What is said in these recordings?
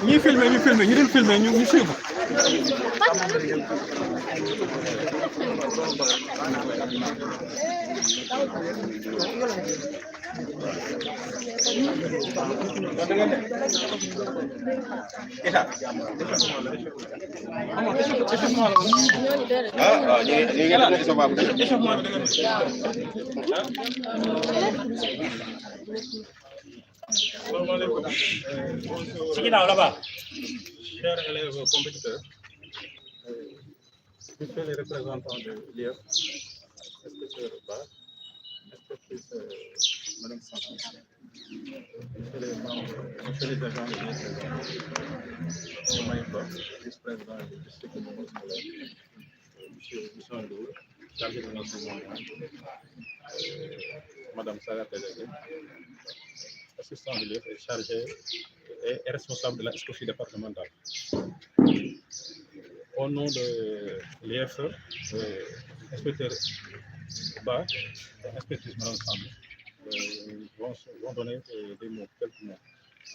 ñi filmé ñu dul filmé ñu suivre chers élèves compétiteurs, messieurs les représentants de l'IEF, inspecteur Ba, inspectrice Madame Santos, messieurs les membres, messieurs les agents de l'IEF, Maïba, vice-président du district de Mont scolaire, monsieur Bisson Ndour, chargé de l'enseignement, Madame Sarah Télégué, assistant de l'IEF et chargé et responsable de la SCOFI départementale. Au nom de l'IEF, inspecteur Ba et inspectrice Madame Santos vont donner des mots, quelques mots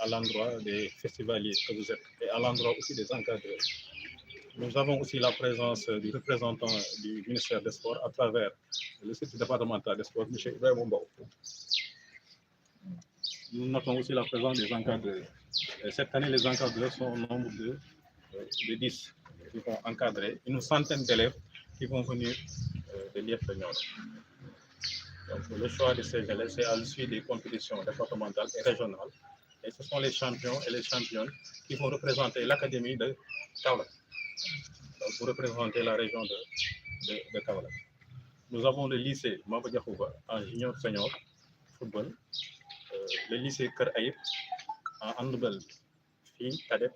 à l'endroit des festivaliers que vous êtes et à l'endroit aussi des encadreurs. Nous avons aussi la présence du représentant du ministère des Sports à travers le site départemental des Sports, M. Ibrahim Mbaw. Nous notons aussi la présence des encadreurs. Cette année, les encadreurs sont au nombre de 10 qui vont encadrer une centaine d'élèves qui vont venir de l'IEF de Nioro. Donc, le choix de ces élèves, c'est à l'issue des compétitions départementales et régionales. Et ce sont les champions et les championnes qui vont représenter l'académie de Kaolack. Donc, pour représenter la région de Kaolack. Nous avons le lycée Maba Diakhou Ba en junior senior football, le lycée Kër Aïb en handball fille cadet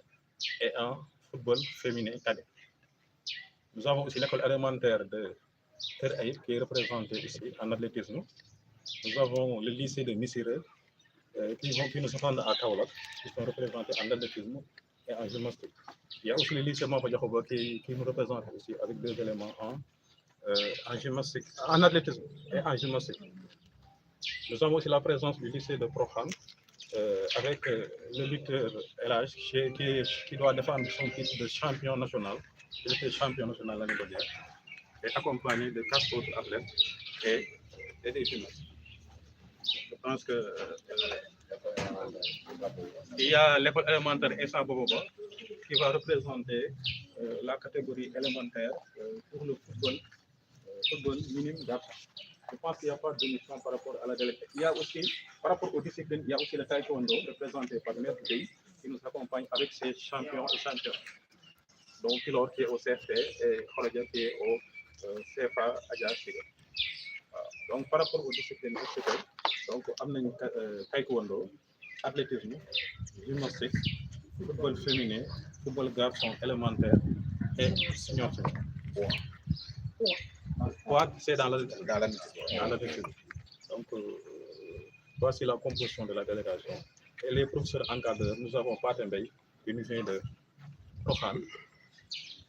et en football féminin cadet. Nous avons aussi l'école élémentaire de Kër Aïb qui est représentée ici en athlétisme. Nous avons le lycée de Missiré qui nous attendent à Kaolack, qui sont représentés en athlétisme et en gymnastique. Il y a aussi le lycée Maba Diakhou Ba qui nous représente aussi avec 2 éléments en gymnastique, en athlétisme et en gymnastique. Nous avons aussi la présence du lycée de Prokhane avec le lutteur Elage qui doit défendre son titre de champion national. Il était champion national l'année dernière et accompagné de 4 autres athlètes et des gymnastes. Je pense que il y a l'école élémentaire Essa Boboba qui va représenter la catégorie élémentaire pour le football minime d'Afrique. Je pense qu'il n'y a pas de mission par rapport à la délégation. Il y a aussi, par rapport aux disciplines, il y a aussi le taekwondo représenté par Maître Gueye qui nous accompagne avec ses champions et championnes. Donc, Kilor qui est au CFT et Kholadja qui est au CFA Adja Siga. Donc, par rapport aux disciplines, donc, on a taekwondo, athlétisme, gymnastique, football féminin, football garçon élémentaire et senior. Quoi, c'est dans l'athlétisme. Donc, voici la composition de la délégation. Et les professeurs encadreurs, nous avons Patembey, qui nous vient de Prokhane,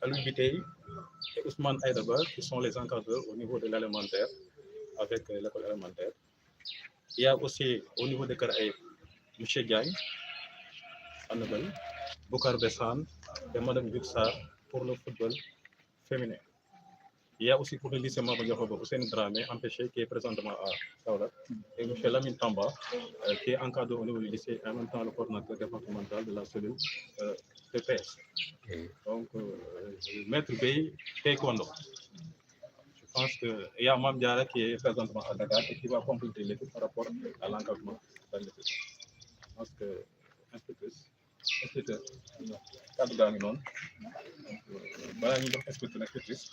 Alou Bitey et Ousmane Aïdaba, qui sont les encadreurs au niveau de l'élémentaire, avec l'école élémentaire. Il y a aussi au niveau de Karaïb, M. Diagne, Annabelle, Boukar Bessan et Mme Gutsa pour le football féminin. Il y a aussi pour le lycée Maba Diakhou Ba Hussein Dramé, empêché, qui est présentement à Kaolack, et M. Lamine Tamba, qui est encadré au niveau du lycée, et en même temps le coordinateur départemental de la cellule TPS. Donc, Maître Gueye, Taekwondo. Je pense qu'il y a Mam Diara qui est présentement à Dakar et qui va compléter l'équipe par rapport à l'encadrement de l'équipe. Je pense que inspecteur, cadre gaa ngi noonu balaa ñuy jox inspectrice